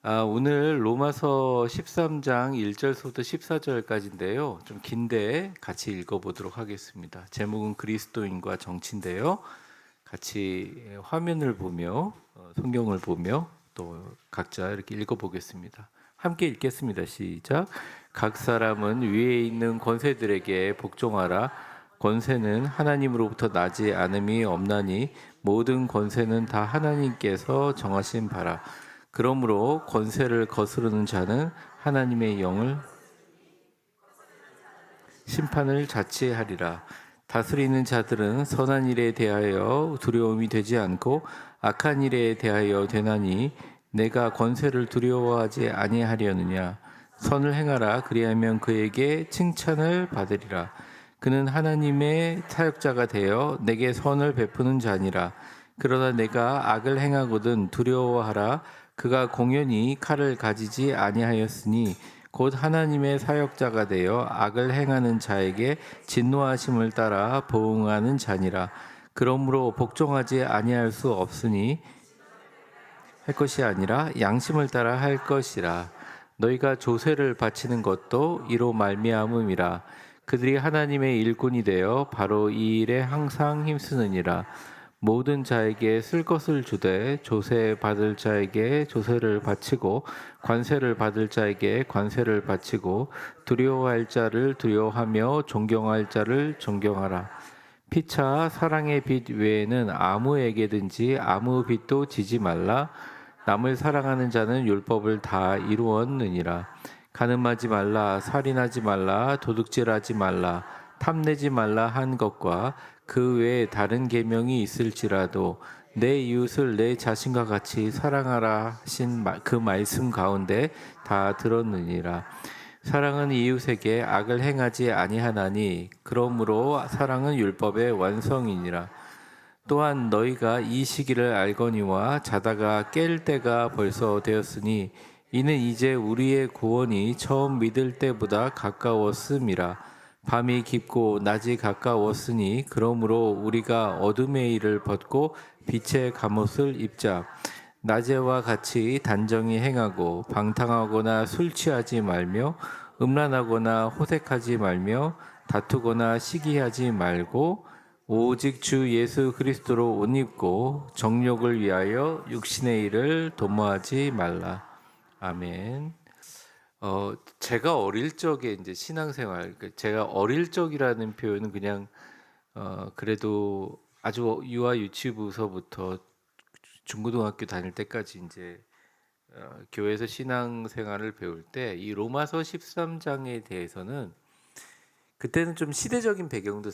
오늘 로마서 13장 1절부터 14절까지인데요. 좀 긴데 같이 읽어보도록 하겠습니다. 제목은 그리스도인과 정치인데요. 같이 화면을 보며 성경을 보며 또 각자 이렇게 읽어보겠습니다. 함께 읽겠습니다. 시작. 각 사람은 위에 있는 권세들에게 복종하라. 권세는 하나님으로부터 나지 않음이 없나니 모든 권세는 다 하나님께서 정하신 바라. 그러므로 권세를 거스르는 자는 하나님의 영을 심판을 자치하리라. 다스리는 자들은 선한 일에 대하여 두려움이 되지 않고 악한 일에 대하여 되나니 내가 권세를 두려워하지 아니하려느냐. 선을 행하라. 그리하면 그에게 칭찬을 받으리라. 그는 하나님의 사역자가 되어 내게 선을 베푸는 자니라. 그러나 내가 악을 행하거든 두려워하라. 그가 공연히 칼을 가지지 아니하였으니 곧 하나님의 사역자가 되어 악을 행하는 자에게 진노하심을 따라 보응하는 자니라. 그러므로 복종하지 아니할 수 없으니 할 것이 아니라 양심을 따라 할 것이라. 너희가 조세를 바치는 것도 이로 말미암음이라. 그들이 하나님의 일꾼이 되어 바로 이 일에 항상 힘쓰느니라. 모든 자에게 쓸 것을 주되 조세 받을 자에게 조세를 바치고 관세를 받을 자에게 관세를 바치고 두려워할 자를 두려워하며 존경할 자를 존경하라. 피차 사랑의 빚 외에는 아무에게든지 아무 빚도 지지 말라. 남을 사랑하는 자는 율법을 다 이루었느니라. 간음하지 말라, 살인하지 말라, 도둑질하지 말라, 탐내지 말라 한 것과 그 외에 다른 계명이 있을지라도 내 이웃을 내 자신과 같이 사랑하라 하신 그 말씀 가운데 다 들었느니라. 사랑은 이웃에게 악을 행하지 아니하나니 그러므로 사랑은 율법의 완성이니라. 또한 너희가 이 시기를 알거니와 자다가 깰 때가 벌써 되었으니 이는 이제 우리의 구원이 처음 믿을 때보다 가까웠음이라. 밤이 깊고 낮이 가까웠으니 그러므로 우리가 어둠의 일을 벗고 빛의 갑옷을 입자. 낮에와 같이 단정히 행하고 방탕하거나 술 취하지 말며 음란하거나 호색하지 말며 다투거나 시기하지 말고 오직 주 예수 그리스도로 옷 입고 정욕을 위하여 육신의 일을 도모하지 말라. 아멘. 제가 어릴 적에 이제 신앙생활, 제가 어릴 적이라는 표현은 그냥 그래도 아주 유아 유치부서부터 중고등학교 다닐 때까지 이제 교회에서 신앙생활을 배울 때 이 로마서 13장에 대해서는 그때는 좀 시대적인 배경도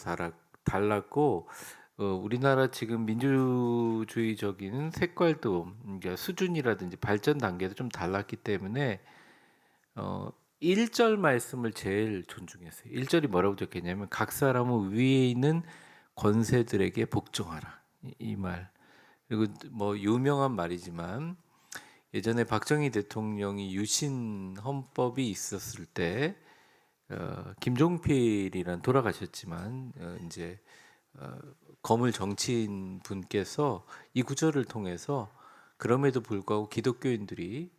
달랐고 우리나라 지금 민주주의적인 색깔도 그러니까 수준이라든지 발전 단계도 좀 달랐기 때문에 1절 말씀을 제일 존중했어요. 1절이 뭐라고 적혔냐면 각 사람은 위에 있는 권세들에게 복종하라. 이 말. 그리고 뭐 유명한 말이지만 예전에 박정희 대통령이 유신 헌법이 있었을 때 김종필이란 돌아가셨지만 이제 거물 정치인 분께서 이 구절을 통해서 그럼에도 불구하고 기독교인들이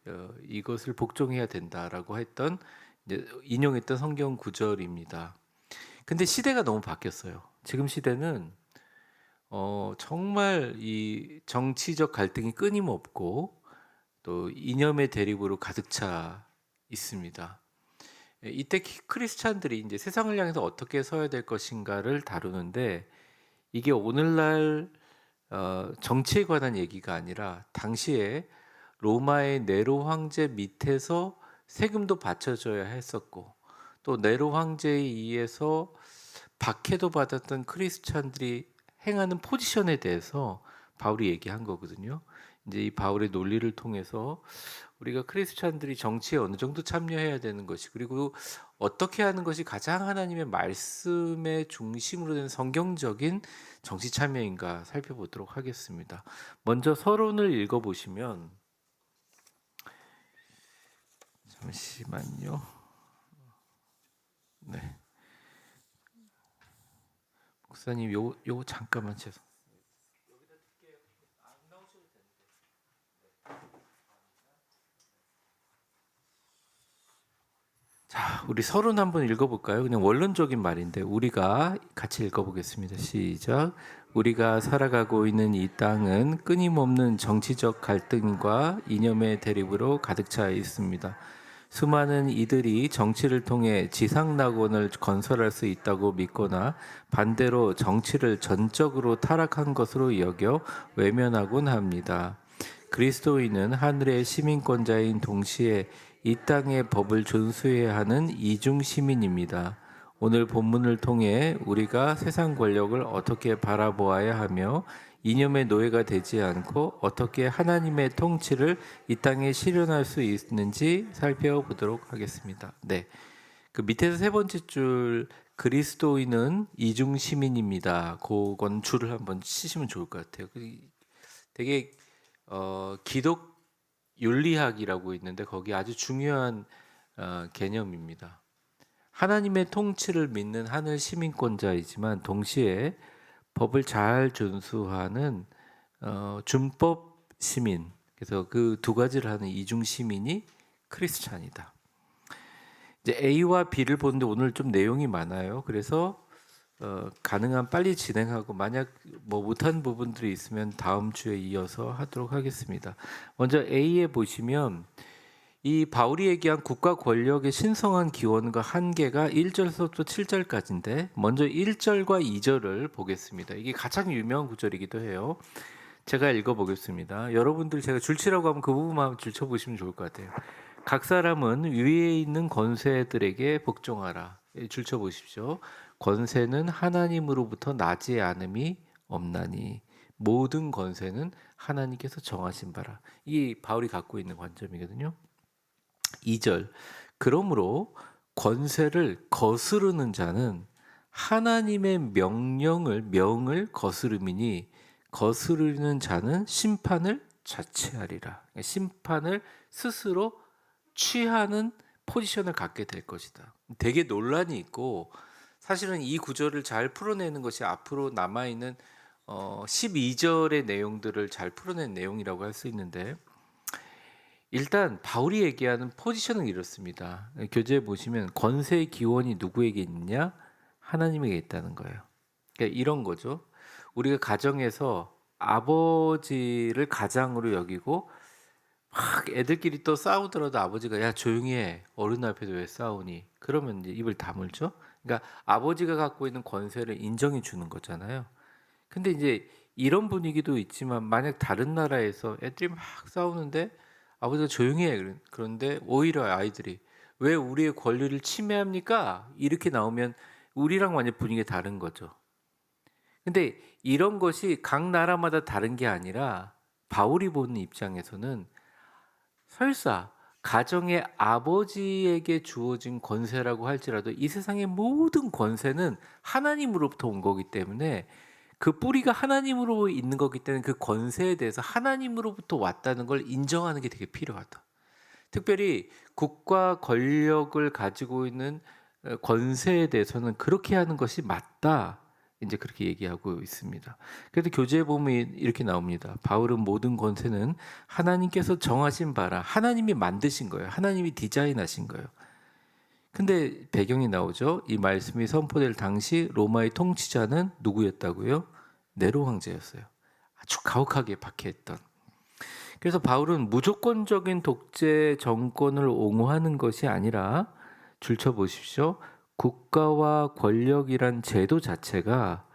이것을 복종해야 된다라고 했던 이제 인용했던 성경 구절입니다. 근데 시대가 너무 바뀌었어요. 지금 시대는 정말 이 정치적 갈등이 끊임없고 또 이념의 대립으로 가득 차 있습니다. 이때 크리스찬들이 이제 세상을 향해서 어떻게 서야 될 것인가를 다루는데 이게 오늘날 정치에 관한 얘기가 아니라 당시에 로마의 네로 황제 밑에서 세금도 바쳐줘야 했었고 또 네로 황제에 의해서 박해도 받았던 크리스찬들이 행하는 포지션에 대해서 바울이 얘기한 거거든요. 이제 이 바울의 논리를 통해서 우리가 크리스찬들이 정치에 어느 정도 참여해야 되는 것이 그리고 어떻게 하는 것이 가장 하나님의 말씀의 중심으로 된 성경적인 정치 참여인가 살펴보도록 하겠습니다. 먼저 서론을 읽어보시면 잠시만요. 네, 목사님 요 잠깐만 죄송. 우리 서론 한번 읽어볼까요? 그냥 원론적인 말인데 우리가 같이 읽어보겠습니다. 시작. 우리가 살아가고 있는 이 땅은 끊임없는 정치적 갈등과 이념의 대립으로 가득 차 있습니다. 수많은 이들이 정치를 통해 지상낙원을 건설할 수 있다고 믿거나 반대로 정치를 전적으로 타락한 것으로 여겨 외면하곤 합니다. 그리스도인은 하늘의 시민권자인 동시에 이 땅의 법을 준수해야 하는 이중 시민입니다. 오늘 본문을 통해 우리가 세상 권력을 어떻게 바라보아야 하며 이념의 노예가 되지 않고 어떻게 하나님의 통치를 이 땅에 실현할 수 있는지 살펴보도록 하겠습니다. 네, 그 밑에서 세 번째 줄 그리스도인은 이중 시민입니다. 그건 줄을 한번 치시면 좋을 것 같아요. 되게 기독 윤리학이라고 있는데 거기 아주 중요한 개념입니다. 하나님의 통치를 믿는 하늘 시민권자이지만 동시에 법을 잘 준수하는 준법 시민. 그래서 그 두 가지를 하는 이중 시민이 크리스찬이다. 이제 A와 B를 보는데 오늘 좀 내용이 많아요. 그래서 가능한 빨리 진행하고 만약 뭐 못한 부분들이 있으면 다음 주에 이어서 하도록 하겠습니다. 먼저 A에 보시면 이 바울이 얘기한 국가 권력의 신성한 기원과 한계가 1절부터 7절까지인데 먼저 1절과 2절을 보겠습니다. 이게 가장 유명한 구절이기도 해요. 제가 읽어보겠습니다. 여러분들 제가 줄치라고 하면 그 부분만 줄쳐보시면 좋을 것 같아요. 각 사람은 위에 있는 권세들에게 복종하라. 줄쳐보십시오. 권세는 하나님으로부터 나지 않음이 없나니 모든 권세는 하나님께서 정하신 바라. 이게 바울이 갖고 있는 관점이거든요. 2절. 그러므로 권세를 거스르는 자는 하나님의 명을 거스름이니 거스르는 자는 심판을 자체하리라. 심판을 스스로 취하는 포지션을 갖게 될 것이다. 되게 논란이 있고 사실은 이 구절을 잘 풀어내는 것이 앞으로 남아있는 12절의 내용들을 잘 풀어낸 내용이라고 할 수 있는데 일단 바울이 얘기하는 포지션은 이렇습니다. 교재에 보시면 권세의 기원이 누구에게 있느냐? 하나님에게 있다는 거예요. 그러니까 이런 거죠. 우리가 가정에서 아버지를 가장으로 여기고 막 애들끼리 또 싸우더라도 아버지가 야 조용히 해. 어른 앞에서 왜 싸우니? 그러면 이제 입을 다물죠. 그러니까 아버지가 갖고 있는 권세를 인정해 주는 거잖아요. 근데 이제 이런 분위기도 있지만 만약 다른 나라에서 애들이 막 싸우는데 아버지가 조용히 해. 그런데 오히려 아이들이 왜 우리의 권리를 침해합니까? 이렇게 나오면 우리랑 완전 분위기가 다른 거죠. 근데 이런 것이 각 나라마다 다른 게 아니라 바울이 보는 입장에서는 설사 가정의 아버지에게 주어진 권세라고 할지라도 이 세상의 모든 권세는 하나님으로부터 온 거기 때문에 그 뿌리가 하나님으로 있는 거기 때문에 그 권세에 대해서 하나님으로부터 왔다는 걸 인정하는 게 되게 필요하다. 특별히 국가 권력을 가지고 있는 권세에 대해서는 그렇게 하는 것이 맞다. 이제 그렇게 얘기하고 있습니다. 그래서 교재에 보면 이렇게 나옵니다. 바울은 모든 권세는 하나님께서 정하신 바라 하나님이 만드신 거예요. 하나님이 디자인하신 거예요. 근데 배경이 나오죠. 이 말씀이 선포될 당시 로마의 통치자는 누구였다고요? 네로 황제였어요. 아주 가혹하게 박해했던. 그래서 바울은 무조건적인 독재 정권을 옹호하는 것이 아니라 줄쳐 보십시오. 국가와 권력이란 제도 자체가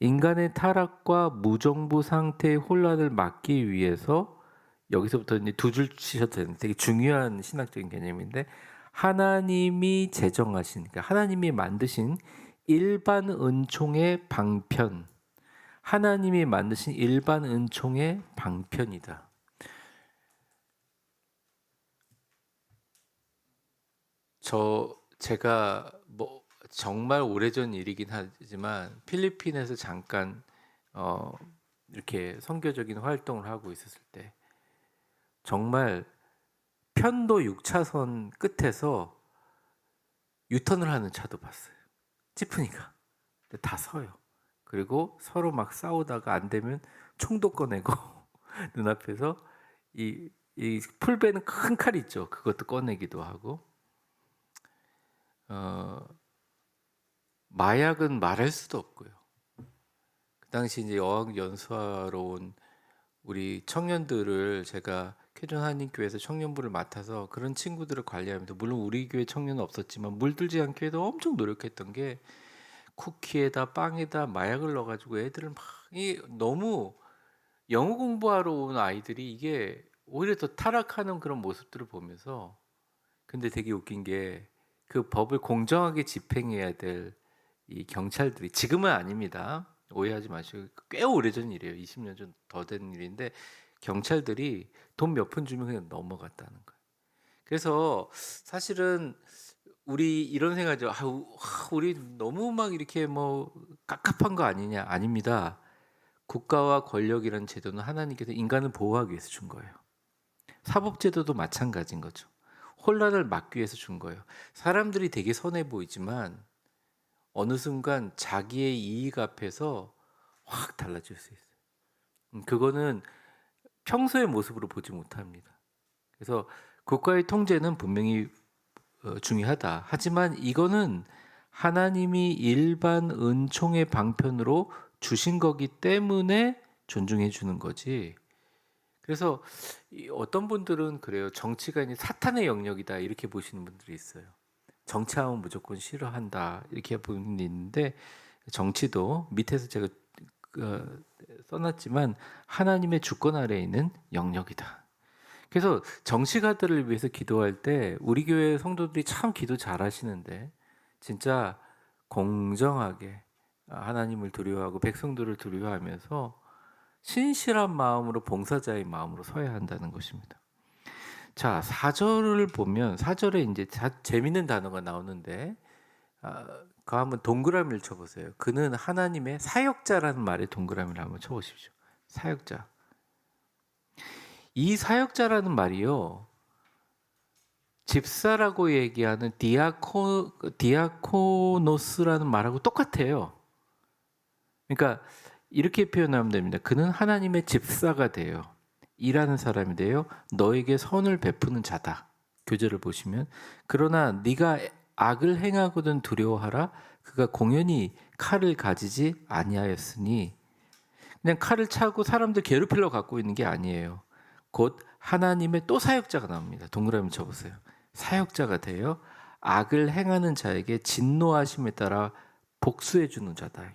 인간의 타락과 무정부 상태의 혼란을 막기 위해서 여기서부터 이제 두 줄 치셔도 되는데 되게 중요한 신학적인 개념인데 하나님이 제정하신, 그러니까 하나님이 만드신 일반 은총의 방편, 하나님이 만드신 일반 은총의 방편이다. 제가 뭐 정말 오래전 일이긴 하지만 필리핀에서 잠깐 이렇게 선교적인 활동을 하고 있었을 때 정말 편도 6차선 끝에서 유턴을 하는 차도 봤어요. 찌푸니까. 근데 다 서요. 그리고 서로 막 싸우다가 안 되면 총도 꺼내고 눈앞에서 이 풀베는 큰 칼 있죠. 그것도 꺼내기도 하고. 어, 마약은 말할 수도 없고요. 그 당시 이제 어학 연수하러 온 우리 청년들을 제가 쾌전 한인교회에서 청년부를 맡아서 그런 친구들을 관리하면서, 물론 우리 교회 청년은 없었지만 물들지 않게 해도 엄청 노력했던 게, 쿠키에다 빵에다 마약을 넣어가지고 애들을 막, 이 너무 영어 공부하러 온 아이들이 이게 오히려 더 타락하는 그런 모습들을 보면서, 근데 되게 웃긴 게 그 법을 공정하게 집행해야 될 이 경찰들이, 지금은 아닙니다. 오해하지 마시고, 꽤 오래전 일이에요. 20년 전 더 된 일인데, 경찰들이 돈 몇 푼 주면 그냥 넘어갔다는 거예요. 그래서 사실은 우리 이런 생각이죠. 우리 너무 막 이렇게 뭐 깝깝한 거 아니냐? 아닙니다. 국가와 권력이라는 제도는 하나님께서 인간을 보호하기 위해서 준 거예요. 사법제도도 마찬가지인 거죠. 혼란을 막기 위해서 준 거예요. 사람들이 되게 선해 보이지만 어느 순간 자기의 이익 앞에서 확 달라질 수 있어요. 그거는 평소의 모습으로 보지 못합니다. 그래서 국가의 통제는 분명히 중요하다. 하지만 이거는 하나님이 일반 은총의 방편으로 주신 거기 때문에 존중해 주는 거지. 그래서 어떤 분들은 그래요. 정치가 이제 사탄의 영역이다 이렇게 보시는 분들이 있어요. 정치하면 무조건 싫어한다 이렇게 보는 분이 있는데, 정치도 밑에서 제가 써놨지만 하나님의 주권 아래에 있는 영역이다. 그래서 정치가들을 위해서 기도할 때 우리 교회 성도들이 참 기도 잘하시는데, 진짜 공정하게 하나님을 두려워하고 백성들을 두려워하면서 신실한 마음으로, 봉사자의 마음으로 서야 한다는 것입니다. 자, 4절을 보면 4절에 이제 재밌는 단어가 나오는데, 그 한번 동그라미를 쳐보세요. 그는 하나님의 사역자라는 말에 동그라미를 한번 쳐보십시오. 사역자. 이 사역자라는 말이요, 집사라고 얘기하는 디아코노스라는 말하고 똑같아요. 그러니까 이렇게 표현하면 됩니다. 그는 하나님의 집사가 돼요. 일하는 사람이 돼요. 너에게 선을 베푸는 자다. 교절을 보시면, 그러나 네가 악을 행하거든 두려워하라. 그가 공연히 칼을 가지지 아니하였으니, 그냥 칼을 차고 사람들 괴롭히려 갖고 있는 게 아니에요. 곧 하나님의 또 사역자가 나옵니다. 동그라미 쳐보세요. 사역자가 돼요. 악을 행하는 자에게 진노하심에 따라 복수해 주는 자다.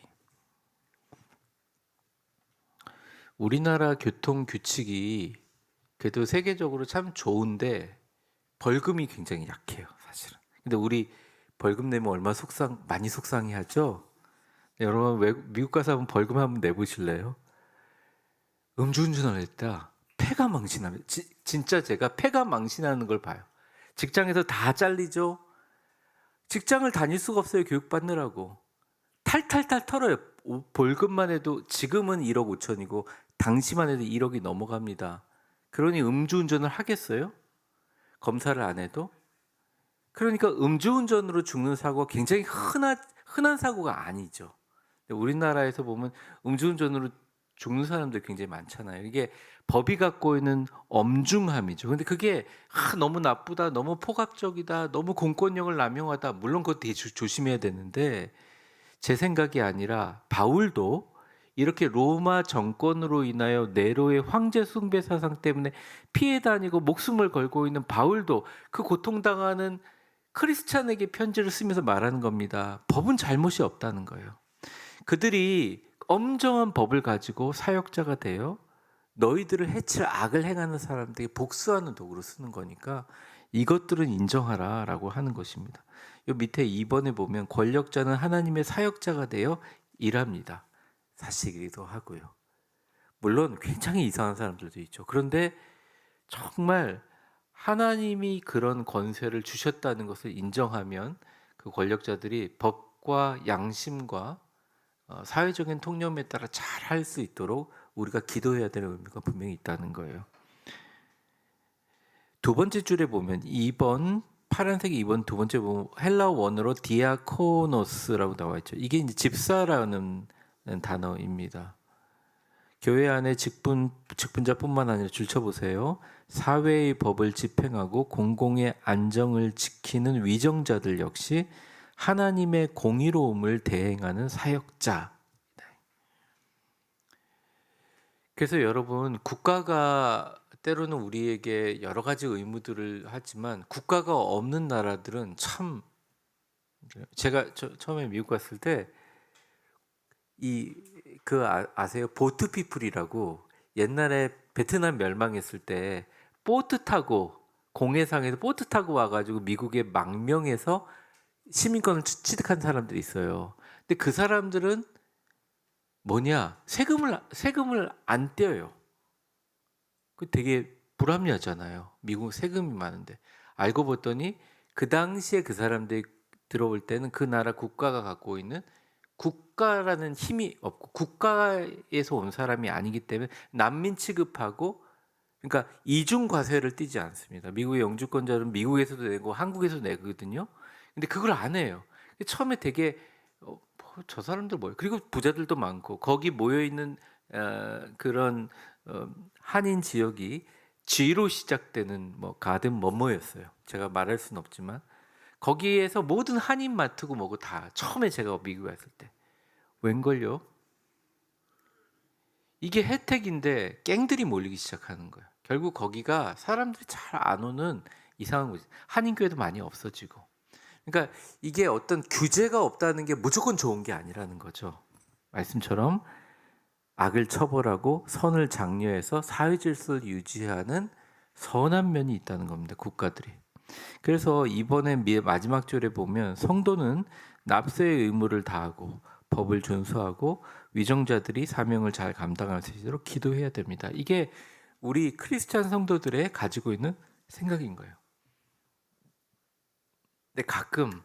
우리나라 교통 규칙이 그래도 세계적으로 참 좋은데 벌금이 굉장히 약해요, 사실은. 근데 우리 벌금 내면 얼마 많이 속상해하죠. 여러분 미국 가서 한번 벌금 한번 내보실래요? 음주운전을 했다. 폐가 망신하면, 진짜 제가 폐가 망신하는 걸 봐요. 직장에서 다 잘리죠. 직장을 다닐 수가 없어요. 교육받느라고 탈탈탈 털어요. 벌금만 해도 지금은 1억 5천이고 당시만 해도 1억이 넘어갑니다. 그러니 음주운전을 하겠어요? 검사를 안 해도? 그러니까 음주운전으로 죽는 사고가 굉장히 흔한 사고가 아니죠. 우리나라에서 보면 음주운전으로 죽는 사람들 굉장히 많잖아요. 이게 법이 갖고 있는 엄중함이죠. 근데 그게 너무 나쁘다, 너무 포갑적이다, 너무 공권력을 남용하다, 물론 그거 되게 조심해야 되는데, 제 생각이 아니라 바울도 이렇게 로마 정권으로 인하여 네로의 황제 숭배 사상 때문에 피해 다니고 목숨을 걸고 있는 바울도 그 고통당하는 크리스찬에게 편지를 쓰면서 말하는 겁니다. 법은 잘못이 없다는 거예요. 그들이 엄정한 법을 가지고 사역자가 되어 너희들을 해칠 악을 행하는 사람들에게 복수하는 도구로 쓰는 거니까 이것들은 인정하라 라고 하는 것입니다. 요 밑에 2번에 보면 권력자는 하나님의 사역자가 되어 일합니다. 사시기도 하고요. 물론 굉장히 이상한 사람들도 있죠. 그런데 정말 하나님이 그런 권세를 주셨다는 것을 인정하면 그 권력자들이 법과 양심과 사회적인 통념에 따라 잘 할 수 있도록 우리가 기도해야 되는 의미가 분명히 있다는 거예요. 두 번째 줄에 보면 2번, 파란색 2번 두 번째 보면 헬라어 원어로 디아코노스라고 나와 있죠. 이게 이제 집사라는 단어입니다. 교회 안에 직분자뿐만 아니라 줄쳐보세요. 사회의 법을 집행하고 공공의 안정을 지키는 위정자들 역시 하나님의 공의로움을 대행하는 사역자. 그래서 여러분, 국가가 때로는 우리에게 여러 가지 의무들을 하지만 국가가 없는 나라들은 참, 제가 처음에 미국 갔을 때 아세요? 보트 피플이라고, 옛날에 베트남 멸망했을 때 보트 타고, 공해상에서 보트 타고 와가지고 미국의 망명해서 시민권을 취득한 사람들이 있어요. 근데 그 사람들은 세금을 안 떼어요. 그 되게 불합리하잖아요. 미국 세금이 많은데. 알고 봤더니 그 당시에 그 사람들이 들어올 때는 그 나라 국가가 갖고 있는 국가라는 힘이 없고 국가에서 온 사람이 아니기 때문에 난민 취급하고, 그러니까 이중 과세를 띠지 않습니다. 미국의 영주권자는 미국에서도 내고 한국에서도 내거든요. 근데 그걸 안 해요. 처음에 되게 저 사람들 뭐예요? 그리고 부자들도 많고 거기 모여 있는 그런 한인 지역이 G로 시작되는 가든 뭐뭐였어요. 제가 말할 수는 없지만 거기에서 모든 한인 마트고 뭐고 다 처음에 제가 미국에 왔을 때 웬걸요? 이게 혜택인데 갱들이 몰리기 시작하는 거예요. 결국 거기가 사람들이 잘 안 오는 이상한 곳이, 한인교회도 많이 없어지고. 그러니까 이게 어떤 규제가 없다는 게 무조건 좋은 게 아니라는 거죠. 말씀처럼 악을 처벌하고 선을 장려해서 사회 질서를 유지하는 선한 면이 있다는 겁니다. 국가들이. 그래서 이번에 마지막 절에 보면 성도는 납세의 의무를 다하고 법을 준수하고 위정자들이 사명을 잘 감당할 수 있도록 기도해야 됩니다. 이게 우리 크리스찬 성도들의 가지고 있는 생각인 거예요. 근데 가끔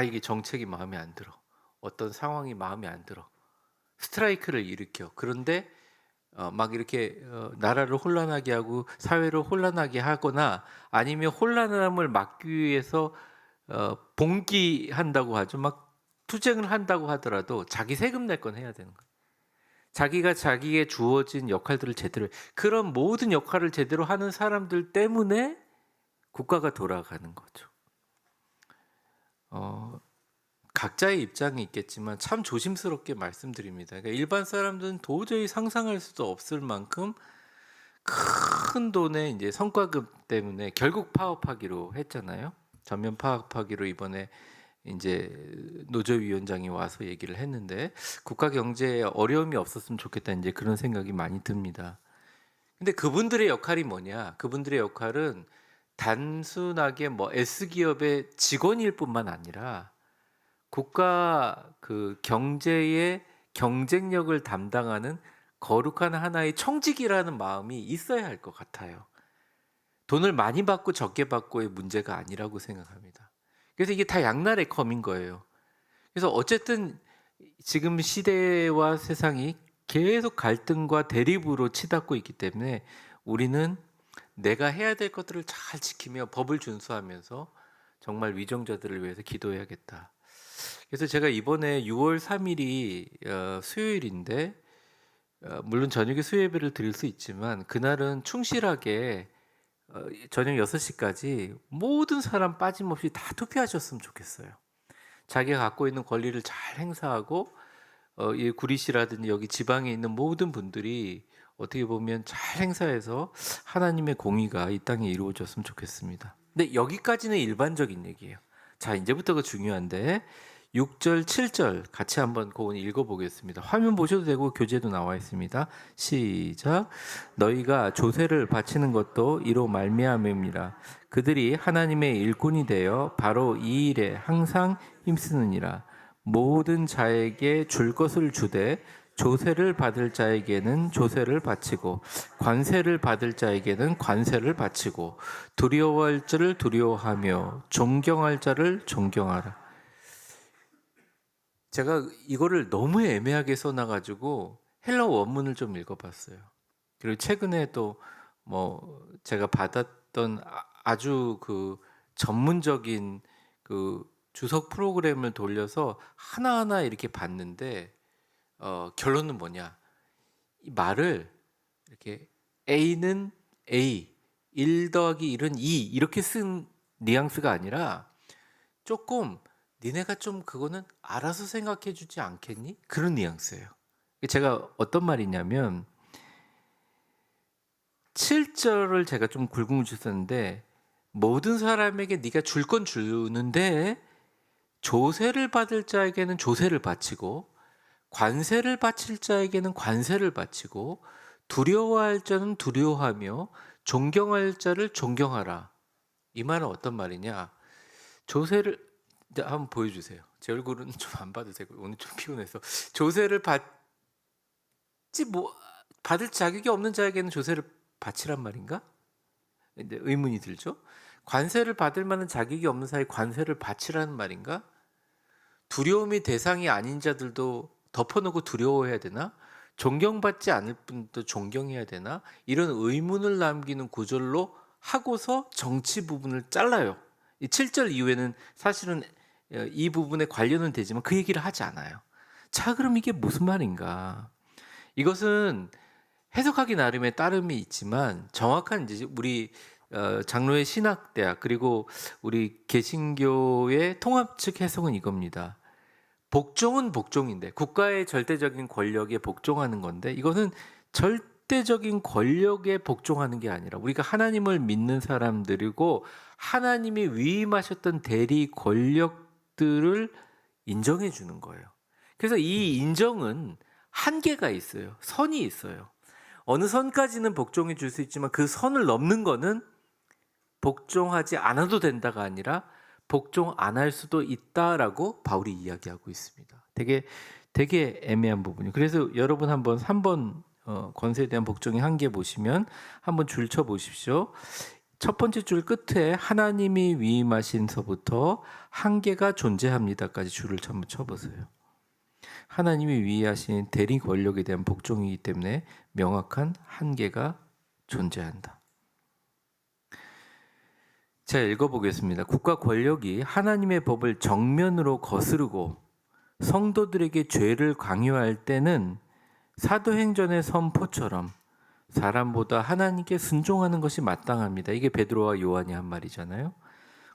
이게 정책이 마음에 안 들어. 어떤 상황이 마음에 안 들어. 스트라이크를 일으켜. 그런데 막 이렇게 나라를 혼란하게 하고 사회를 혼란하게 하거나 아니면 혼란함을 막기 위해서 봉기한다고 하죠. 막 투쟁을 한다고 하더라도 자기 세금 낼 건 해야 되는 거예요. 자기가 자기의 주어진 역할들을 제대로, 그런 모든 역할을 제대로 하는 사람들 때문에 국가가 돌아가는 거죠. 각자의 입장이 있겠지만 참 조심스럽게 말씀드립니다. 그러니까 일반 사람들은 도저히 상상할 수도 없을 만큼 큰 돈의 이제 성과급 때문에 결국 파업하기로 했잖아요. 전면 파업하기로 이번에 이제 노조위원장이 와서 얘기를 했는데 국가 경제에 어려움이 없었으면 좋겠다, 이제 그런 생각이 많이 듭니다. 근데 그분들의 역할이 뭐냐? 그분들의 역할은 단순하게 S기업의 직원일 뿐만 아니라 국가 그 경제의 경쟁력을 담당하는 거룩한 하나의 청직이라는 마음이 있어야 할 것 같아요. 돈을 많이 받고 적게 받고의 문제가 아니라고 생각합니다. 그래서 이게 다 양날의 검인 거예요. 그래서 어쨌든 지금 시대와 세상이 계속 갈등과 대립으로 치닫고 있기 때문에 우리는 내가 해야 될 것들을 잘 지키며 법을 준수하면서 정말 위정자들을 위해서 기도해야겠다. 그래서 제가 이번에 6월 3일이 수요일인데 물론 저녁에 수요예배를 드릴 수 있지만 그날은 충실하게 저녁 6시까지 모든 사람 빠짐없이 다 투표하셨으면 좋겠어요. 자기가 갖고 있는 권리를 잘 행사하고 이 구리시라든지 여기 지방에 있는 모든 분들이 어떻게 보면 잘 행사해서 하나님의 공의가 이 땅에 이루어졌으면 좋겠습니다. 근데 여기까지는 일반적인 얘기예요. 자, 이제부터가 중요한데 6절, 7절 같이 한번 고운 읽어보겠습니다. 화면 보셔도 되고 교재도 나와 있습니다. 시작. 너희가 조세를 바치는 것도 이로 말미암음이라. 그들이 하나님의 일꾼이 되어 바로 이 일에 항상 힘쓰느니라. 모든 자에게 줄 것을 주되 조세를 받을 자에게는 조세를 바치고 관세를 받을 자에게는 관세를 바치고 두려워할 자를 두려워하며 존경할 자를 존경하라. 제가 이거를 너무 애매하게 써놔가지고 헬러 원문을 좀 읽어봤어요. 그리고 최근에 또 제가 받았던 아주 그 전문적인 그 주석 프로그램을 돌려서 하나하나 이렇게 봤는데 결론은 뭐냐? 이 말을 이렇게 A는 A, 1 더하기 1은 2 이렇게 쓴 뉘앙스가 아니라 조금 니네가 좀 그거는 알아서 생각해 주지 않겠니? 그런 뉘앙스예요. 제가 어떤 말이냐면 7절을 제가 좀 굵은 주셨는데 모든 사람에게 네가 줄 건 주는데 조세를 받을 자에게는 조세를 바치고 관세를 바칠 자에게는 관세를 바치고 두려워할 자는 두려워하며 존경할 자를 존경하라. 이 말은 어떤 말이냐? 조세를 이제 한번 보여주세요. 제 얼굴은 좀 안 봐도 되고 오늘 좀 피곤해서 조세를 받지 받을 자격이 없는 자에게는 조세를 바치란 말인가? 이제 의문이 들죠. 관세를 받을 만한 자격이 없는 사람이 관세를 바치라는 말인가? 두려움이 대상이 아닌 자들도 덮어놓고 두려워해야 되나? 존경받지 않을 분도 존경해야 되나? 이런 의문을 남기는 구절로 하고서 정치 부분을 잘라요. 이 7절 이후에는 사실은 이 부분에 관련은 되지만 그 얘기를 하지 않아요. 자, 그럼 이게 무슨 말인가? 이것은 해석하기 나름의 따름이 있지만 정확한 이제 우리 장로의 신학대학 그리고 우리 개신교의 통합 측 해석은 이겁니다. 복종은 복종인데 국가의 절대적인 권력에 복종하는 건데 이거는 절대적인 권력에 복종하는 게 아니라 우리가 하나님을 믿는 사람들이고 하나님이 위임하셨던 대리 권력들을 인정해 주는 거예요. 그래서 이 인정은 한계가 있어요. 선이 있어요. 어느 선까지는 복종해 줄 수 있지만 그 선을 넘는 거는 복종하지 않아도 된다가 아니라 복종 안 할 수도 있다라고 바울이 이야기하고 있습니다. 되게 애매한 부분이에요. 그래서 여러분 한번 3번 권세에 대한 복종의 한계 보시면 한번 줄 쳐 보십시오. 첫 번째 줄 끝에 하나님이 위임하신서부터 한계가 존재합니다까지 줄을 한번 쳐보세요. 하나님이 위임하신 대리 권력에 대한 복종이기 때문에 명확한 한계가 존재한다. 제가 읽어보겠습니다. 국가 권력이 하나님의 법을 정면으로 거스르고 성도들에게 죄를 강요할 때는 사도행전의 선포처럼 사람보다 하나님께 순종하는 것이 마땅합니다. 이게 베드로와 요한이 한 말이잖아요.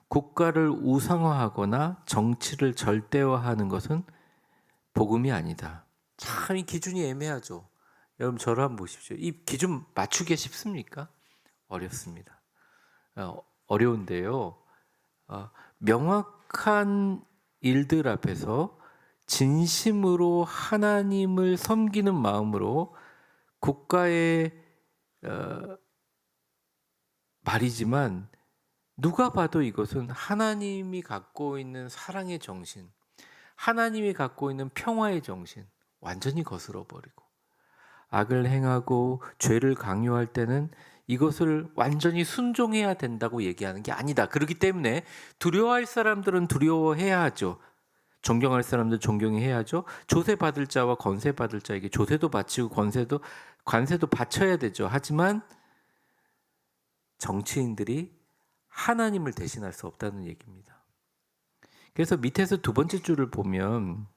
국가를 우상화하거나 정치를 절대화하는 것은 복음이 아니다. 참 이 기준이 애매하죠. 여러분 저를 한번 보십시오. 이 기준 맞추기 쉽습니까? 어렵습니다. 어려운데요. 명확한 일들 앞에서 진심으로 하나님을 섬기는 마음으로 국가의 말이지만 누가 봐도 이것은 하나님이 갖고 있는 사랑의 정신, 하나님이 갖고 있는 평화의 정신 완전히 거스러 버리고 악을 행하고 죄를 강요할 때는 이것을 완전히 순종해야 된다고 얘기하는 게 아니다. 그렇기 때문에 두려워할 사람들은 두려워해야 하죠. 존경할 사람들 존경해야죠. 조세 받을 자와 권세 받을 자에게 조세도 바치고 관세도 바쳐야 되죠. 하지만 정치인들이 하나님을 대신할 수 없다는 얘기입니다. 그래서 밑에서 두 번째 줄을 보면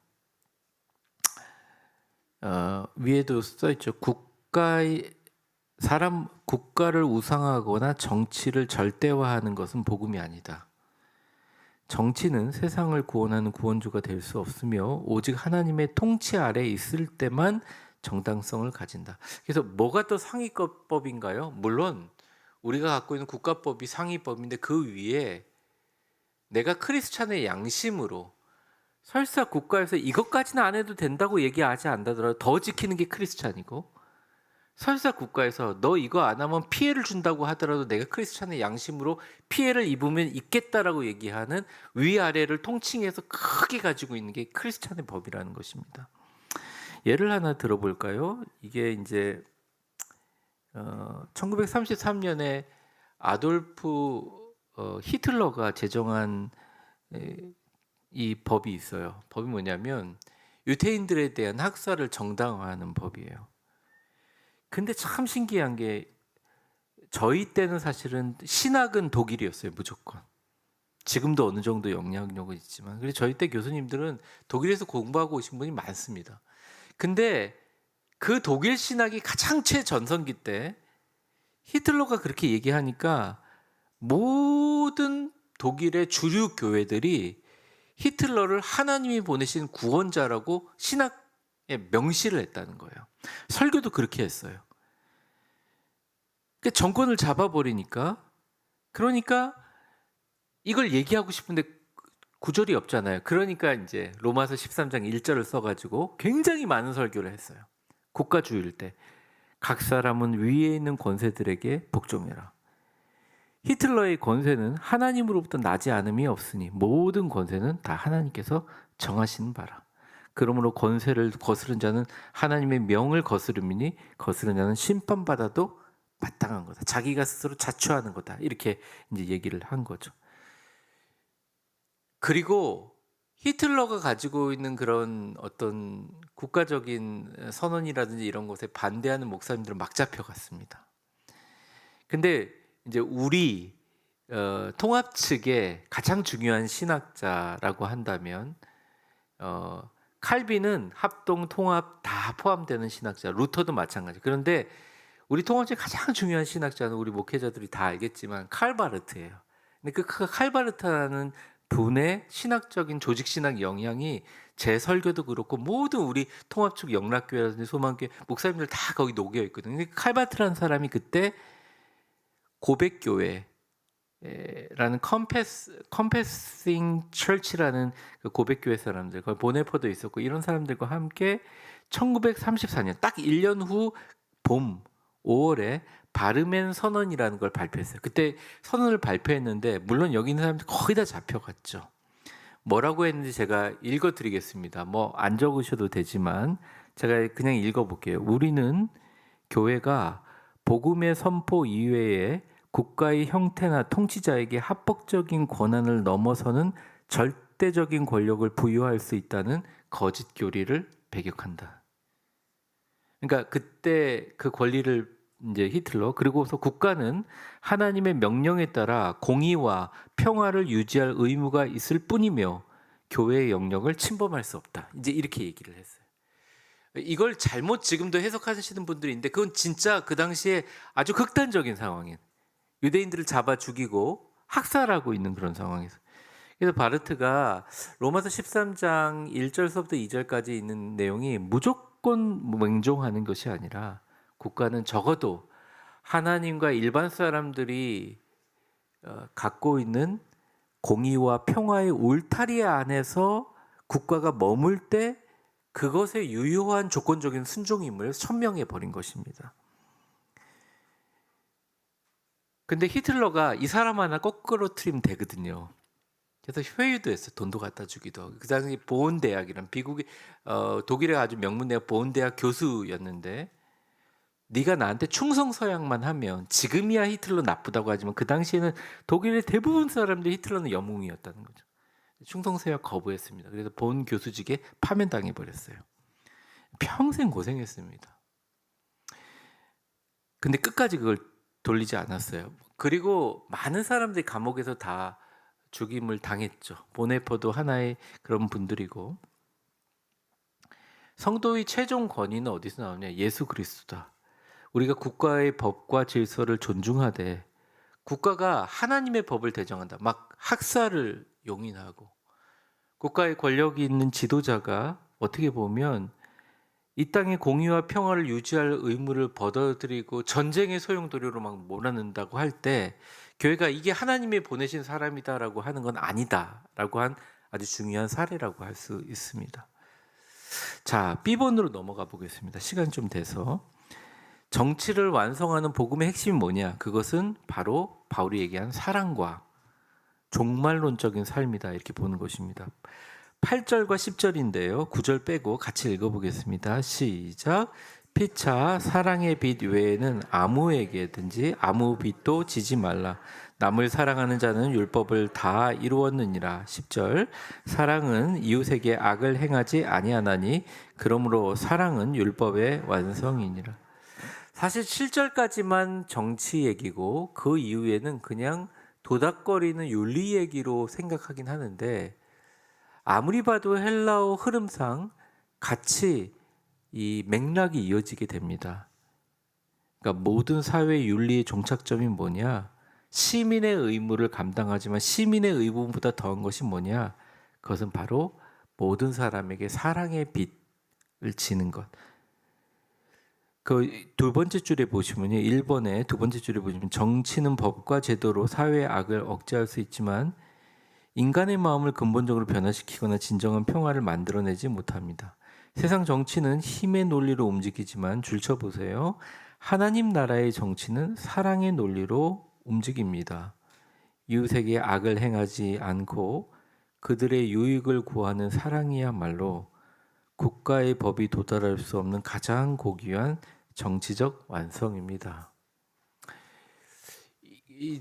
위에도 써 있죠. 국가를 우상화하거나 정치를 절대화하는 것은 복음이 아니다. 정치는 세상을 구원하는 구원주가 될 수 없으며 오직 하나님의 통치 아래에 있을 때만 정당성을 가진다. 그래서 뭐가 더 상위법인가요? 물론 우리가 갖고 있는 국가법이 상위법인데 그 위에 내가 크리스찬의 양심으로 설사 국가에서 이것까지는 안 해도 된다고 얘기하지 않더라도 더 지키는 게 크리스찬이고 설사 국가에서 너 이거 안 하면 피해를 준다고 하더라도 내가 크리스찬의 양심으로 피해를 입으면 있겠다라고 얘기하는 위아래를 통칭해서 크게 가지고 있는 게 크리스찬의 법이라는 것입니다. 예를 하나 들어볼까요? 이게 이제 1933년에 아돌프 히틀러가 제정한 이 법이 있어요. 법이 뭐냐면 유태인들에 대한 학살을 정당화하는 법이에요. 근데 참 신기한 게 저희 때는 사실은 신학은 독일이었어요. 무조건. 지금도 어느 정도 영향력은 있지만 그래서 저희 때 교수님들은 독일에서 공부하고 오신 분이 많습니다. 근데 그 독일 신학이 가장 최전성기 때 히틀러가 그렇게 얘기하니까 모든 독일의 주류 교회들이 히틀러를 하나님이 보내신 구원자라고 신학에 명시를 했다는 거예요. 설교도 그렇게 했어요. 그러니까 정권을 잡아버리니까, 그러니까 이걸 얘기하고 싶은데 구절이 없잖아요. 그러니까 이제 로마서 13장 1절을 써가지고 굉장히 많은 설교를 했어요. 국가주의일 때 각 사람은 위에 있는 권세들에게 복종해라. 히틀러의 권세는 하나님으로부터 나지 않음이 없으니 모든 권세는 다 하나님께서 정하시는 바라. 그러므로 권세를 거스른 자는 하나님의 명을 거스름이니 거스른 자는 심판받아도 마땅한 거다. 자기가 스스로 자초하는 거다. 이렇게 이제 얘기를 한 거죠. 그리고 히틀러가 가지고 있는 그런 어떤 국가적인 선언이라든지 이런 것에 반대하는 목사님들은 막 잡혀갔습니다. 근데 이제 우리 통합 측의 가장 중요한 신학자라고 한다면 칼빈은 합동, 통합 다 포함되는 신학자, 루터도 마찬가지. 그런데 우리 통합 측 가장 중요한 신학자는 우리 목회자들이 다 알겠지만 칼바르트예요. 근데 그 칼바르트라는 분의 신학적인 조직 신학 영향이 제 설교도 그렇고 모든 우리 통합 측 영락교회라든지 소망교회 목사님들 다 거기 녹여 있거든요. 근데 칼바르트라는 사람이 그때 고백교회라는 컴패싱 처치라는 그 고백교회 사람들, 거기 보네퍼도 있었고 이런 사람들과 함께 1934년 딱 1년 후 봄 5월에 바르멘 선언이라는 걸 발표했어요. 그때 선언을 발표했는데 물론 여기 있는 사람들 거의 다 잡혀갔죠. 뭐라고 했는지 제가 읽어드리겠습니다. 뭐 안 적으셔도 되지만 제가 그냥 읽어볼게요. 우리는 교회가 복음의 선포 이외에 국가의 형태나 통치자에게 합법적인 권한을 넘어서는 절대적인 권력을 부여할 수 있다는 거짓 교리를 배격한다. 그러니까 그때 그 권리를 이제 히틀러, 그리고서 국가는 하나님의 명령에 따라 공의와 평화를 유지할 의무가 있을 뿐이며 교회의 영역을 침범할 수 없다. 이제 이렇게 얘기를 했어요. 이걸 잘못 지금도 해석하시는 분들이 있는데 그건 진짜 그 당시에 아주 극단적인 상황이에요. 유대인들을 잡아 죽이고 학살하고 있는 그런 상황에서. 그래서 바르트가 로마서 13장 1절서부터 2절까지 있는 내용이 무조건 맹종하는 것이 아니라 국가는 적어도 하나님과 일반 사람들이 갖고 있는 공의와 평화의 울타리 안에서 국가가 머물 때 그것에 유효한 조건적인 순종임을 천명해 버린 것입니다. 근데 히틀러가 이 사람 하나 거꾸로 트리면 되거든요. 그래서 회유도 했어요. 돈도 갖다 주기도 하고. 그 당시 보온 대학이란 미국의 독일의 아주 명문 대학 보온 대학 교수였는데 네가 나한테 충성 서약만 하면 지금이야 히틀러 나쁘다고 하지만 그 당시에는 독일의 대부분 사람들이 히틀러는 영웅이었다는 거죠. 충성 서약 거부했습니다. 그래서 본 교수직에 파면당해 버렸어요. 평생 고생했습니다. 근데 끝까지 그걸 돌리지 않았어요. 그리고 많은 사람들이 감옥에서 다 죽임을 당했죠. 보네퍼도 하나의 그런 분들이고. 성도의 최종 권위는 어디서 나오냐? 예수 그리스도다. 우리가 국가의 법과 질서를 존중하되 국가가 하나님의 법을 대정한다. 막 학살을 용인하고 국가의 권력이 있는 지도자가 어떻게 보면 이 땅의 공의와 평화를 유지할 의무를 받아들이고 전쟁의 소용돌이로 막 몰아넣는다고 할 때 교회가 이게 하나님이 보내신 사람이다라고 하는 건 아니다라고 한 아주 중요한 사례라고 할 수 있습니다. 자, B번으로 넘어가 보겠습니다. 시간 좀 돼서. 정치를 완성하는 복음의 핵심이 뭐냐? 그것은 바로 바울이 얘기한 사랑과 종말론적인 삶이다 이렇게 보는 것입니다. 8절과 10절인데요. 9절 빼고 같이 읽어보겠습니다. 시작. 피차 사랑의 빛 외에는 아무에게든지 아무 빛도 지지 말라. 남을 사랑하는 자는 율법을 다 이루었느니라. 10절. 사랑은 이웃에게 악을 행하지 아니하나니 그러므로 사랑은 율법의 완성이니라. 사실 7절까지만 정치 얘기고 그 이후에는 그냥 도닥거리는 윤리 얘기로 생각하긴 하는데 아무리 봐도 헬라어 흐름상 같이 이 맥락이 이어지게 됩니다. 그러니까 모든 사회 윤리의 종착점이 뭐냐? 시민의 의무를 감당하지만 시민의 의무보다 더한 것이 뭐냐? 그것은 바로 모든 사람에게 사랑의 빛을 지는 것. 그 두 번째 줄에 보시면요. 1번의 두 번째 줄에 보시면 정치는 법과 제도로 사회의 악을 억제할 수 있지만 인간의 마음을 근본적으로 변화시키거나 진정한 평화를 만들어내지 못합니다. 세상 정치는 힘의 논리로 움직이지만 줄쳐보세요. 하나님 나라의 정치는 사랑의 논리로 움직입니다. 이웃에게 악을 행하지 않고 그들의 유익을 구하는 사랑이야말로 국가의 법이 도달할 수 없는 가장 고귀한 정치적 완성입니다.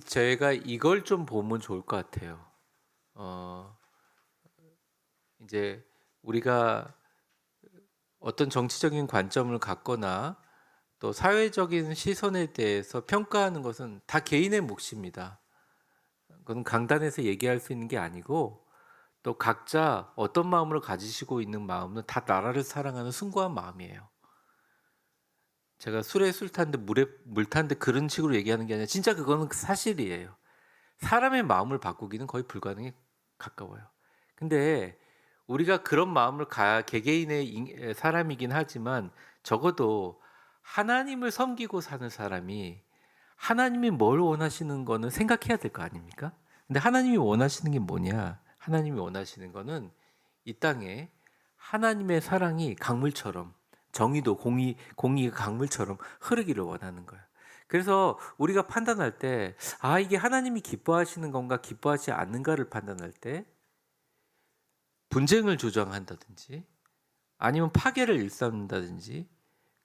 제가 이걸 좀 보면 좋을 것 같아요. 이제 우리가 어떤 정치적인 관점을 갖거나 또 사회적인 시선에 대해서 평가하는 것은 다 개인의 몫입니다. 그건 강단에서 얘기할 수 있는 게 아니고 또 각자 어떤 마음으로 가지시고 있는 마음은 다 나라를 사랑하는 숭고한 마음이에요. 제가 술에 술 탄데 물에 물 탄데 그런 식으로 얘기하는 게 아니라 진짜 그거는 사실이에요. 사람의 마음을 바꾸기는 거의 불가능에 가까워요. 근데 우리가 그런 마음을 개개인의 사람이긴 하지만 적어도 하나님을 섬기고 사는 사람이 하나님이 뭘 원하시는 거는 생각해야 될 거 아닙니까? 근데 하나님이 원하시는 게 뭐냐? 하나님이 원하시는 거는 이 땅에 하나님의 사랑이 강물처럼 정의도 공의가 강물처럼 흐르기를 원하는 거예요. 그래서 우리가 판단할 때 이게 하나님이 기뻐하시는 건가 기뻐하지 않는가를 판단할 때 분쟁을 조장한다든지 아니면 파괴를 일삼는다든지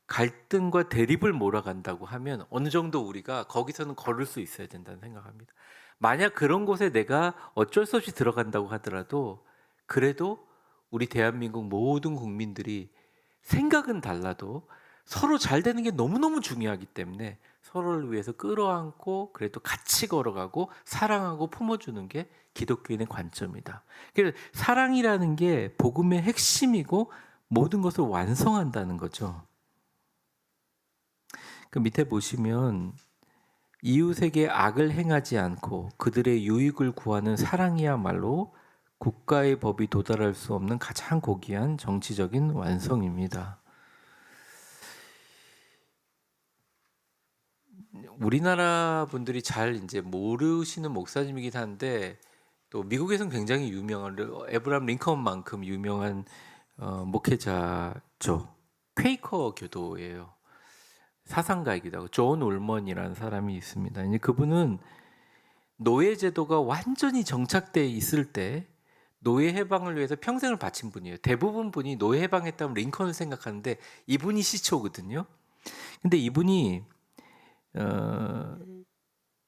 갈등과 대립을 몰아간다고 하면 어느 정도 우리가 거기서는 걸을 수 있어야 된다는 생각합니다. 만약 그런 곳에 내가 어쩔 수 없이 들어간다고 하더라도 그래도 우리 대한민국 모든 국민들이 생각은 달라도 서로 잘 되는 게 너무너무 중요하기 때문에 서로를 위해서 끌어안고 그래도 같이 걸어가고 사랑하고 품어주는 게 기독교인의 관점이다. 그래서 사랑이라는 게 복음의 핵심이고 모든 것을 완성한다는 거죠. 그 밑에 보시면 이웃에게 악을 행하지 않고 그들의 유익을 구하는 사랑이야말로 국가의 법이 도달할 수 없는 가장 고귀한 정치적인 완성입니다. 우리나라 분들이 잘 이제 모르시는 목사님이긴 한데 또 미국에서는 굉장히 유명한 에브라함 링컨만큼 유명한 목회자죠. 퀘이커 교도예요. 사상가이기도 하고 존 울먼이라는 사람이 있습니다. 이제 그분은 노예 제도가 완전히 정착돼 있을 때 노예 해방을 위해서 평생을 바친 분이에요. 대부분 분이 노예 해방했다면 링컨을 생각하는데 이분이 시초거든요. 근데 이분이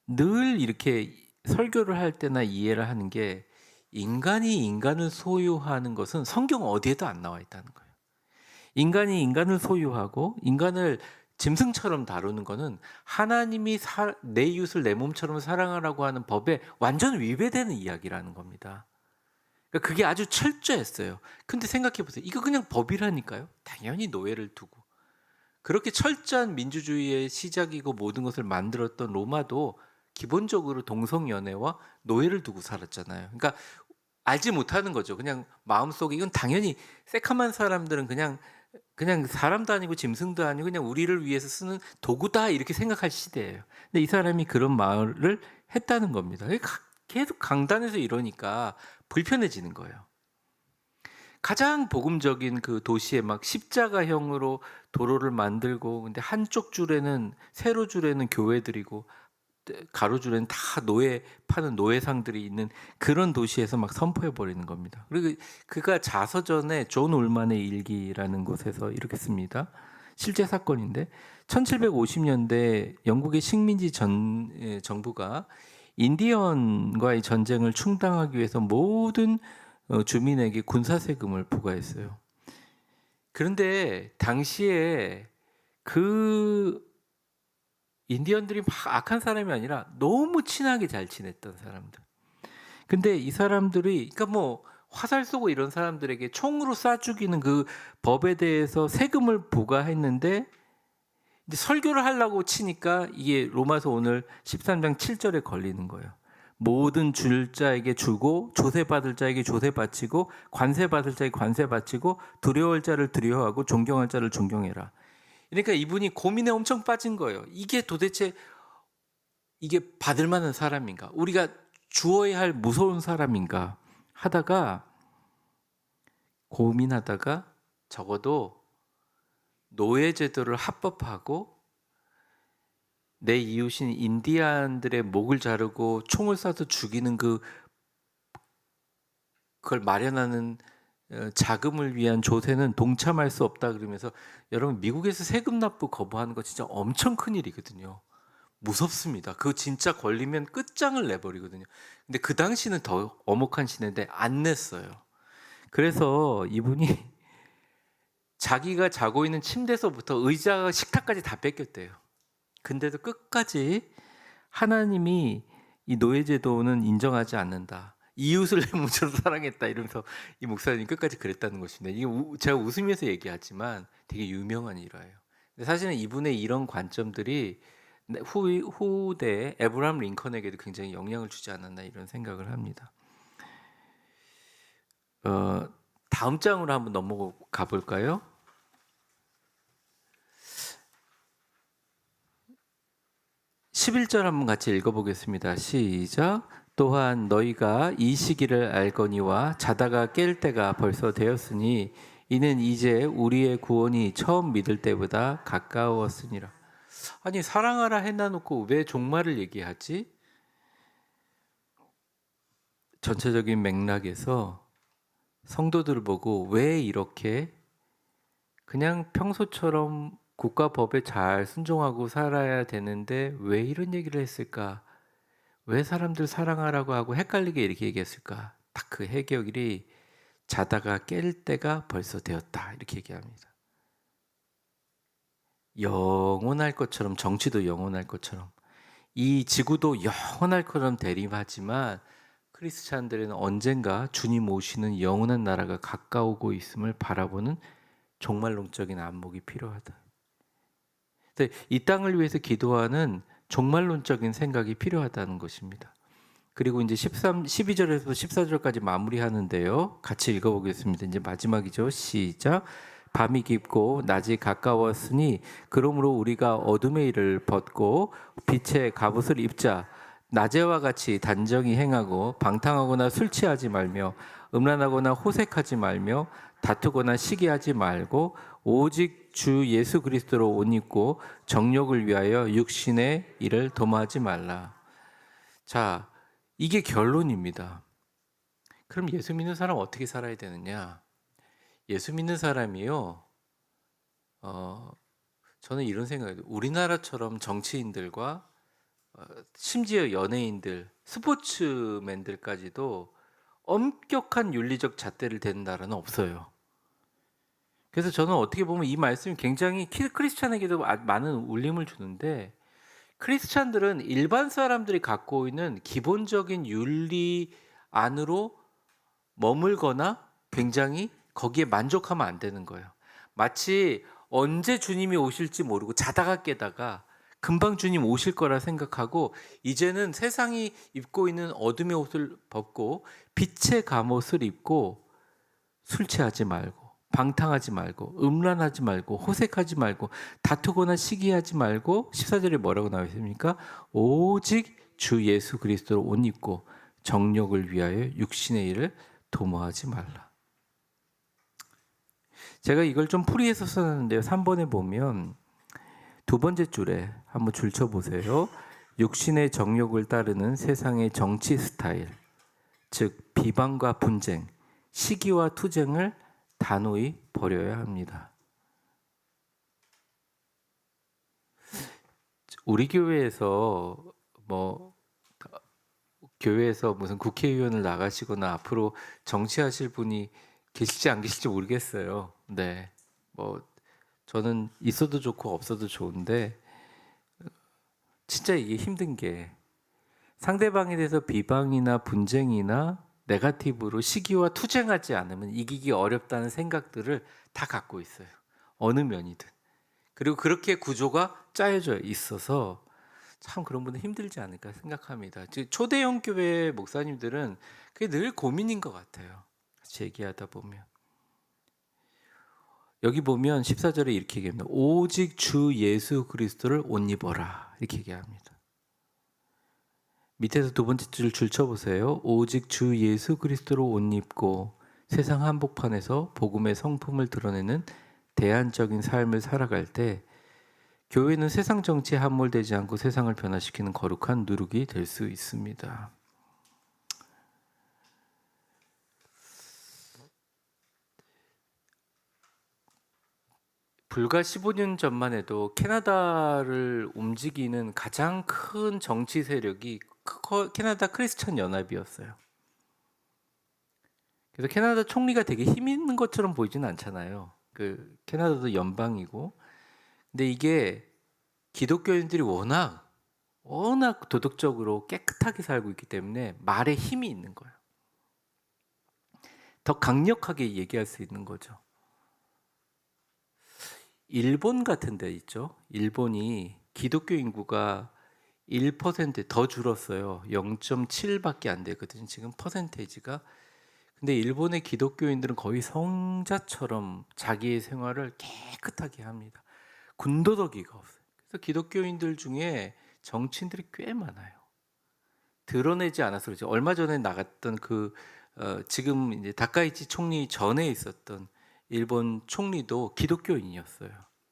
늘 이렇게 설교를 할 때나 이해를 하는 게 인간이 인간을 소유하는 것은 성경 어디에도 안 나와 있다는 거예요. 인간이 인간을 소유하고 인간을 짐승처럼 다루는 것은 하나님이 내 이웃을 내 몸처럼 사랑하라고 하는 법에 완전 위배되는 이야기라는 겁니다. 그러니까 그게 아주 철저했어요. 근데 생각해 보세요. 이거 그냥 법이라니까요. 당연히 노예를 두고. 그렇게 철저한 민주주의의 시작이고 모든 것을 만들었던 로마도 기본적으로 동성연애와 노예를 두고 살았잖아요. 그러니까 알지 못하는 거죠. 그냥 마음속에 이건 당연히 새카만 사람들은 그냥 사람도 아니고 짐승도 아니고 그냥 우리를 위해서 쓰는 도구다 이렇게 생각할 시대예요. 근데 이 사람이 그런 말을 했다는 겁니다. 계속 강단에서 이러니까 불편해지는 거예요. 가장 복음적인 그 도시에 막 십자가형으로 도로를 만들고 근데 한쪽 줄에는 세로 줄에는 교회들이고 가로줄에는 다 노예 파는 노예상들이 있는 그런 도시에서 막 선포해 버리는 겁니다. 그리고 그가 자서전에 존 울만의 일기라는 곳에서 이렇게 씁니다. 실제 사건인데 1750년대 영국의 식민지 정부가 인디언과의 전쟁을 충당하기 위해서 모든 주민에게 군사세금을 부과했어요. 그런데 당시에 그 인디언들이 막 악한 사람이 아니라 너무 친하게 잘 지냈던 사람들. 근데 이 사람들이 그러니까 뭐 화살 쏘고 이런 사람들에게 총으로 쏴 죽이는 그 법에 대해서 세금을 부과했는데 이제 설교를 하려고 치니까 이게 로마서 오늘 13장 7절에 걸리는 거예요. 모든 줄 자에게 주고 조세 받을 자에게 조세 바치고 관세 받을 자에게 관세 바치고 두려워할 자를 두려워하고 존경할 자를 존경해라. 그러니까 이분이 고민에 엄청 빠진 거예요. 이게 도대체 이게 받을 만한 사람인가? 우리가 주어야 할 무서운 사람인가? 하다가 고민하다가 적어도 노예 제도를 합법화하고 내 이웃인 인디안들의 목을 자르고 총을 쏴서 죽이는 그걸 마련하는 자금을 위한 조세는 동참할 수 없다 그러면서 여러분 미국에서 세금 납부 거부하는 거 진짜 엄청 큰 일이거든요. 무섭습니다. 그거 진짜 걸리면 끝장을 내버리거든요. 근데 그 당시는 더 엄혹한 시대인데 안 냈어요. 그래서 이분이 자기가 자고 있는 침대에서부터 의자가 식탁까지 다 뺏겼대요. 근데도 끝까지 하나님이 이 노예제도는 인정하지 않는다. 이웃을 내 몸처럼 사랑했다 이러면서 이 목사님이 끝까지 그랬다는 것입니다. 이게 제가 웃으면서 얘기하지만 되게 유명한 일화예요. 근데 사실은 이분의 이런 관점들이 후대 에브라함 링컨에게도 굉장히 영향을 주지 않았나 이런 생각을 합니다. 다음 장으로 한번 넘어가 볼까요? 11절 한번 같이 읽어보겠습니다. 시작. 또한 너희가 이 시기를 알거니와 자다가 깰 때가 벌써 되었으니 이는 이제 우리의 구원이 처음 믿을 때보다 가까웠으니라. 아니 사랑하라 해놔놓고 왜 종말을 얘기하지? 전체적인 맥락에서 성도들을 보고 왜 이렇게 그냥 평소처럼 국가 법에 잘 순종하고 살아야 되는데 왜 이런 얘기를 했을까? 왜 사람들 사랑하라고 하고 헷갈리게 이렇게 얘기했을까? 딱 그 해결이 자다가 깰 때가 벌써 되었다 이렇게 얘기합니다. 영원할 것처럼 정치도 영원할 것처럼 이 지구도 영원할 것처럼 대립하지만 크리스찬들은 언젠가 주님 오시는 영원한 나라가 가까우고 있음을 바라보는 종말론적인 안목이 필요하다. 이 땅을 위해서 기도하는 종말론적인 생각이 필요하다는 것입니다. 그리고 이제 12절에서 14절까지 마무리하는데요. 같이 읽어보겠습니다. 이제 마지막이죠. 시작. 밤이 깊고 낮이 가까웠으니 그러므로 우리가 어둠의 일을 벗고 빛의 갑옷을 입자. 낮에와 같이 단정히 행하고 방탕하거나 술 취하지 말며 음란하거나 호색하지 말며 다투거나 시기하지 말고 오직 주 예수 그리스도로 옷 입고 정욕을 위하여 육신의 일을 도모하지 말라. 자, 이게 결론입니다. 그럼 예수 믿는 사람 어떻게 살아야 되느냐? 예수 믿는 사람이요. 저는 이런 생각이에요. 우리나라처럼 정치인들과 심지어 연예인들, 스포츠맨들까지도 엄격한 윤리적 잣대를 대는 나라는 없어요. 그래서 저는 어떻게 보면 이 말씀이 굉장히 크리스찬에게도 많은 울림을 주는데 크리스찬들은 일반 사람들이 갖고 있는 기본적인 윤리 안으로 머물거나 굉장히 거기에 만족하면 안 되는 거예요. 마치 언제 주님이 오실지 모르고 자다가 깨다가 금방 주님 오실 거라 생각하고 이제는 세상이 입고 있는 어둠의 옷을 벗고 빛의 갑옷을 입고 술 취하지 말고 방탕하지 말고 음란하지 말고 호색하지 말고 다투거나 시기하지 말고 14절에 뭐라고 나와 있습니까? 오직 주 예수 그리스도로 옷 입고 정욕을 위하여 육신의 일을 도모하지 말라. 제가 이걸 좀 풀이해서 써놨는데요. 3번에 보면 두 번째 줄에 한번 줄 쳐보세요. 육신의 정욕을 따르는 세상의 정치 스타일, 즉 비방과 분쟁, 시기와 투쟁을 단호히 버려야 합니다. 우리 교회에서 교회에서 무슨 국회의원을 나가시거나 앞으로 정치하실 분이 계실지 안 계실지 모르겠어요. 네, 저는 있어도 좋고 없어도 좋은데 진짜 이게 힘든 게 상대방에 대해서 비방이나 분쟁이나 네거티브로 시기와 투쟁하지 않으면 이기기 어렵다는 생각들을 다 갖고 있어요. 어느 면이든. 그리고 그렇게 구조가 짜여져 있어서 참 그런 분은 힘들지 않을까 생각합니다. 즉 초대형 교회 목사님들은 그게 늘 고민인 것 같아요. 같이 얘기하다 보면. 여기 보면 14절에 이렇게 얘기합니다. 오직 주 예수 그리스도를 옷 입어라. 이렇게 얘기합니다. 밑에서 두 번째 줄 쳐보세요. 오직 주 예수 그리스도로 옷 입고 세상 한복판에서 복음의 성품을 드러내는 대안적인 삶을 살아갈 때 교회는 세상 정치에 함몰되지 않고 세상을 변화시키는 거룩한 누룩이 될 수 있습니다. 불과 15년 전만 해도 캐나다를 움직이는 가장 큰 정치 세력이 캐나다 크리스천 연합이었어요. 그래서 캐나다 총리가 되게 힘 있는 것처럼 보이지는 않잖아요. 그 캐나다도 연방이고, 근데 이게 기독교인들이 워낙 도덕적으로 깨끗하게 살고 있기 때문에 말에 힘이 있는 거예요. 더 강력하게 얘기할 수 있는 거죠. 일본 같은 데 있죠. 일본이 기독교 인구가 1%더 줄었어요. 0.7밖에 안 되거든요. 지금 퍼센테이지가. 근데 일본의 기독교인들은 거의 성자처럼 자기의 생활을 깨끗하게 합니다. 군더더기가 없어요. 그래서 기독교인들 중에 정치인들이 꽤 많아요. 드러내지 않아서 그렇죠. 얼마 전에 나갔던 지금 이제 다카이치 총리 전에 있었던 일본 총리도 기독교인이었어요.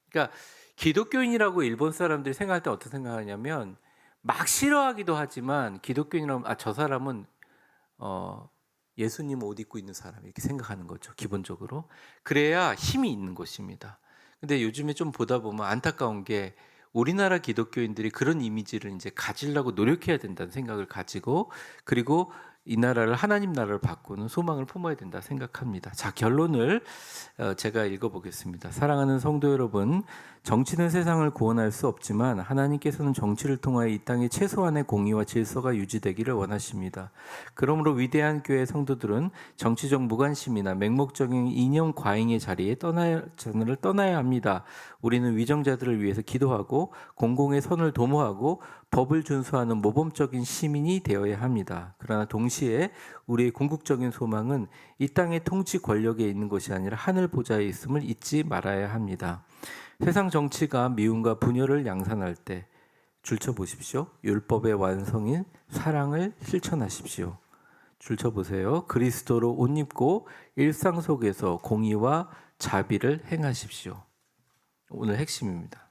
그러니까 기독교인이라고 일본 사람들이 생각할 때 어떻게 생각하냐면 막 싫어하기도 하지만 기독교인이라면 저 사람은 예수님 옷 입고 있는 사람 이렇게 생각하는 거죠. 기본적으로. 그래야 힘이 있는 것입니다. 근데 요즘에 좀 보다 보면 안타까운 게 우리나라 기독교인들이 그런 이미지를 이제 가지려고 노력해야 된다는 생각을 가지고 그리고 이 나라를 하나님 나라를 바꾸는 소망을 품어야 된다 생각합니다. 자, 결론을 제가 읽어보겠습니다. 사랑하는 성도 여러분, 정치는 세상을 구원할 수 없지만 하나님께서는 정치를 통하여 이 땅에 최소한의 공의와 질서가 유지되기를 원하십니다. 그러므로 위대한 교회 성도들은 정치적 무관심이나 맹목적인 이념 과잉의 자리에 떠나야 합니다. 우리는 위정자들을 위해서 기도하고 공공의 선을 도모하고 법을 준수하는 모범적인 시민이 되어야 합니다. 그러나 동시에 우리의 궁극적인 소망은 이 땅의 통치 권력에 있는 것이 아니라 하늘 보좌에 있음을 잊지 말아야 합니다. 세상 정치가 미움과 분열을 양산할 때 줄쳐보십시오. 율법의 완성인 사랑을 실천하십시오. 줄쳐보세요. 그리스도로 옷 입고 일상 속에서 공의와 자비를 행하십시오. 오늘 핵심입니다.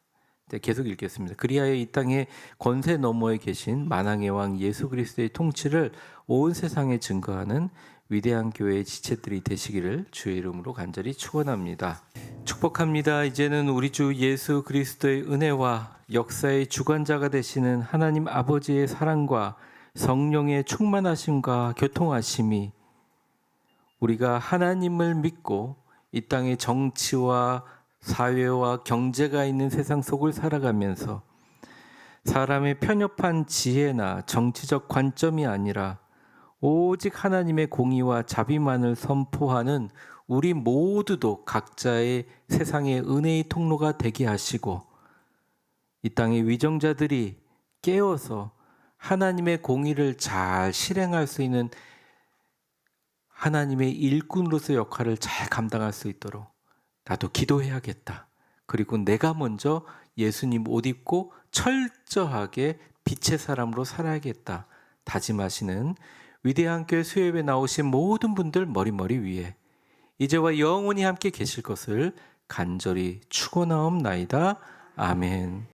네, 계속 읽겠습니다. 그리하여 이 땅의 권세 너머에 계신 만왕의 왕 예수 그리스도의 통치를 온 세상에 증거하는 위대한 교회의 지체들이 되시기를 주의 이름으로 간절히 축원합니다. 축복합니다. 이제는 우리 주 예수 그리스도의 은혜와 역사의 주관자가 되시는 하나님 아버지의 사랑과 성령의 충만하심과 교통하심이 우리가 하나님을 믿고 이 땅의 정치와 사회와 경제가 있는 세상 속을 살아가면서 사람의 편협한 지혜나 정치적 관점이 아니라 오직 하나님의 공의와 자비만을 선포하는 우리 모두도 각자의 세상의 은혜의 통로가 되게 하시고 이 땅의 위정자들이 깨어서 하나님의 공의를 잘 실행할 수 있는 하나님의 일꾼으로서 역할을 잘 감당할 수 있도록 나도 기도해야겠다. 그리고 내가 먼저 예수님 옷 입고 철저하게 빛의 사람으로 살아야겠다. 다짐하시는 위대한 교회 수협에 나오신 모든 분들 머리 위에 이제와 영원히 함께 계실 것을 간절히 축원하옵나이다. 아멘.